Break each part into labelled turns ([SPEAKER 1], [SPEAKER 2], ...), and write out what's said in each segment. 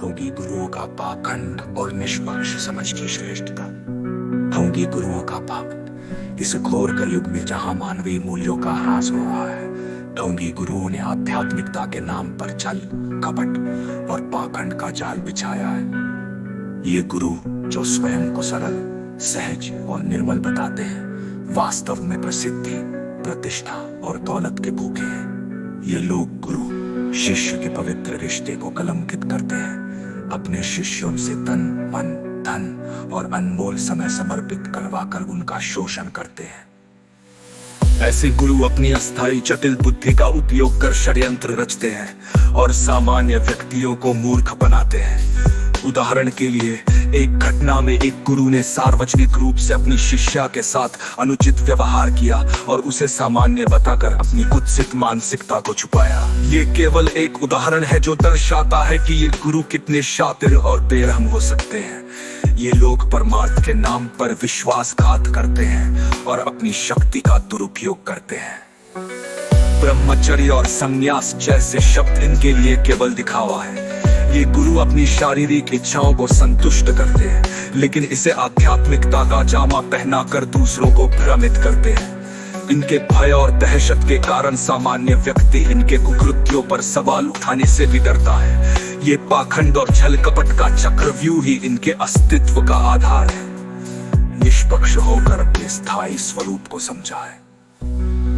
[SPEAKER 1] ढोंगी गुरुओं का पाखंड और निष्पक्ष समझ की श्रेष्ठता। ढोंगी गुरुओं का पाखंड। इस घोर कलयुग में जहां मानवीय मूल्यों का ह्रास हो रहा है, ढोंगी गुरुओं ने आध्यात्मिकता के नाम पर छल, कपट और पाखंड का जाल बिछाया है। ये गुरु जो स्वयं को सरल, सहज और निर्मल बताते हैं, वास्तव में प्रसिद्धि, प्रतिष्ठा और दौलत के भूखे हैं। ये लोग गुरु शिष्य के पवित्र रिश्ते को कलंकित करते हैं, अपने शिष्यों से तन, मन, धन और अनमोल समय समर्पित करवाकर उनका शोषण करते हैं। ऐसे गुरु अपनी अस्थायी जटिल बुद्धि का उपयोग कर षड्यंत्र रचते हैं और सामान्य व्यक्तियों को मूर्ख बनाते हैं। उदाहरण के लिए, एक घटना में एक गुरु ने सार्वजनिक रूप से अपनी शिष्या के साथ अनुचित व्यवहार किया और उसे सामान्य बताकर अपनी कुत्सित मानसिकता को छुपाया। ये केवल एक उदाहरण है जो दर्शाता है कि ये गुरु कितने शातिर और बेरहम हो सकते हैं। ये लोग परमार्थ के नाम पर विश्वासघात करते हैं और अपनी शक्ति का दुरुपयोग करते हैं। ब्रह्मचर्य और संन्यास जैसे शब्द इनके लिए केवल दिखावा है। ये गुरु अपनी शारीरिक इच्छाओं को संतुष्ट करते हैं, लेकिन इसे आध्यात्मिकता का जामा पहनाकर दूसरों को भ्रमित करते हैं। इनके भय और दहशत के कारण सामान्य व्यक्ति इनके कुकृत्यों पर सवाल उठाने से भी डरता है। ये पाखंड और छल कपट का चक्रव्यूह ही इनके अस्तित्व का आधार है। निष्पक्ष होकर अपने स्थायी स्वरूप को समझा है।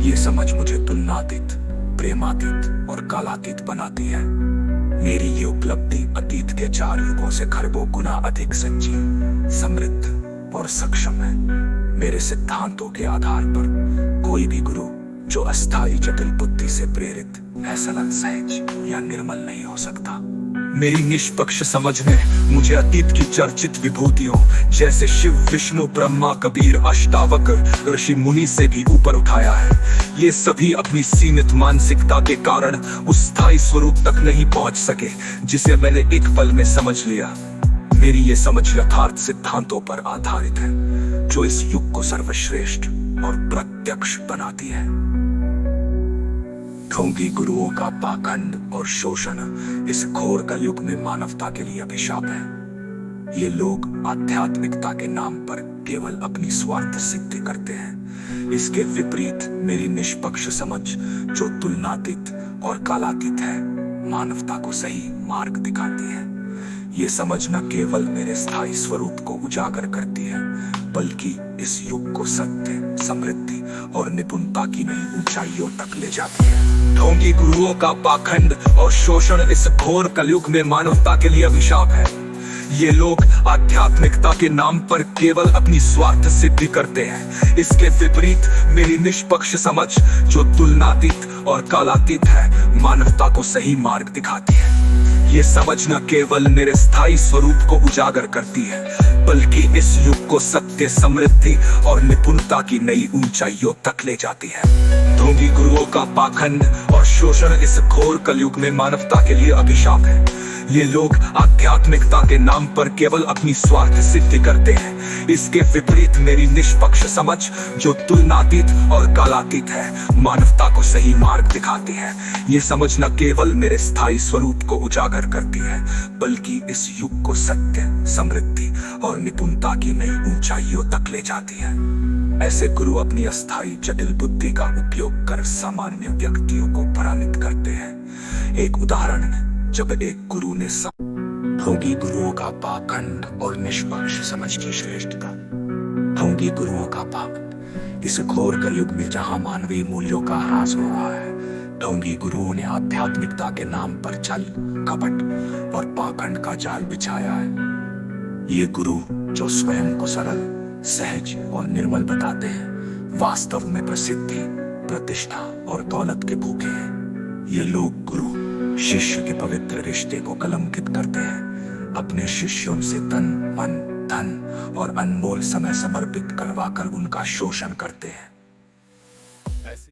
[SPEAKER 1] ये समझ मुझे तुलनातीत, प्रेमातीत और कालातीत बनाती है। मेरी ये उपलब्धि अतीत के 4 युगों से खरबों गुना अधिक सच्ची, समृद्ध और सक्षम है। मेरे सिद्धांतों के आधार पर कोई भी गुरु जो अस्थायी जटिल बुद्धि से प्रेरित, सरल, सहज या निर्मल नहीं हो सकता। मेरी निष्पक्ष समझ ने मुझे अतीत की चर्चित विभूतियों जैसे शिव, विष्णु, ब्रह्मा, कबीर, अष्टावक्र, ऋषि मुनि से भी ऊपर उठाया है। ये सभी अपनी सीमित मानसिकता के कारण उस स्थायी स्वरूप तक नहीं पहुंच सके जिसे मैंने एक पल में समझ लिया। मेरी ये समझ यथार्थ सिद्धांतों पर आधारित है जो इस युग को सर्वश्रेष्ठ और प्रत्यक्ष बनाती है। ढोंगी गुरुओं का पाखंड और शोषण इस घोर कलयुग में मानवता के लिए अभिशाप है। ये लोग आध्यात्मिकता के नाम पर केवल अपनी स्वार्थ सिद्धि करते हैं। इसके विपरीत मेरी निष्पक्ष समझ जो तुलनातीत और कालातीत है, मानवता को सही मार्ग दिखाती है। ये समझ न केवल मेरे स्थायी स्वरूप को उजागर करती है, बल्कि इस युग को सत्य, समृद्धि और निपुणता की नई ऊंचाइयों तक ले जाती है। ढोंगी गुरुओं का पाखंड और शोषण इस घोर कलयुग में मानवता के लिए अभिशाप है। ये लोग आध्यात्मिकता के नाम पर केवल अपनी स्वार्थ सिद्धि करते हैं। इसके विपरीत मेरी निष्पक्ष समझ जो तुलनातीत और कालातीत है, मानवता को सही मार्ग दिखाती है। ये समझ न केवल मेरे स्थायी स्वरूप को उजागर करती है, बल्कि इस युग को सत्य, समृद्धि और निपुणता की नई ऊंचाइयों तक ले जाती है। ढोंगी गुरुओं का पाखंड और शोषण इस घोर कलयुग में मानवता के लिए अभिशाप है। ये लोग आध्यात्मिकता के नाम पर केवल अपनी स्वार्थ सिद्धि करते हैं। इसके विपरीत मेरी निष्पक्ष समझ जो तुलनातीत और कालातीत है, मानवता को सही मार्ग दिखाती है। ये समझ न केवल मेरे स्थायी स्वरूप को उजागर करती है, बल्कि इस युग को सत्य, समृद्धि और निपुणता की नई ऊंचाइयों तक ले जाती है। ऐसे गुरु अपनी अस्थायी जटिल बुद्धि का उपयोग कर सामान्य व्यक्तियों को भ्रमित करते हैं। एक उदाहरण, जब एक गुरु ने ढोंगी गुरुओं का पाखंड और निष्पक्ष समझ की श्रेष्ठता। ढोंगी गुरुओं का पाखंड। इस घोर कलयुग में जहां मानवीय मूल्यों का ह्रास हो रहा है, ढोंगी गुरुओं ने आध्यात्मिकता के नाम पर छल, कपट और पाखंड का जाल बिछाया है। ये गुरु जो स्वयं को सरल, सहज और निर्मल बताते हैं, वास्तव में प्रसिद्धि, प्रतिष्ठा और दौलत के भूखे हैं। ये लोग गुरु शिष्य के पवित्र रिश्ते को कलंकित करते हैं, अपने शिष्यों से तन, मन, धन और अनमोल समय समर्पित करवाकर उनका शोषण करते हैं।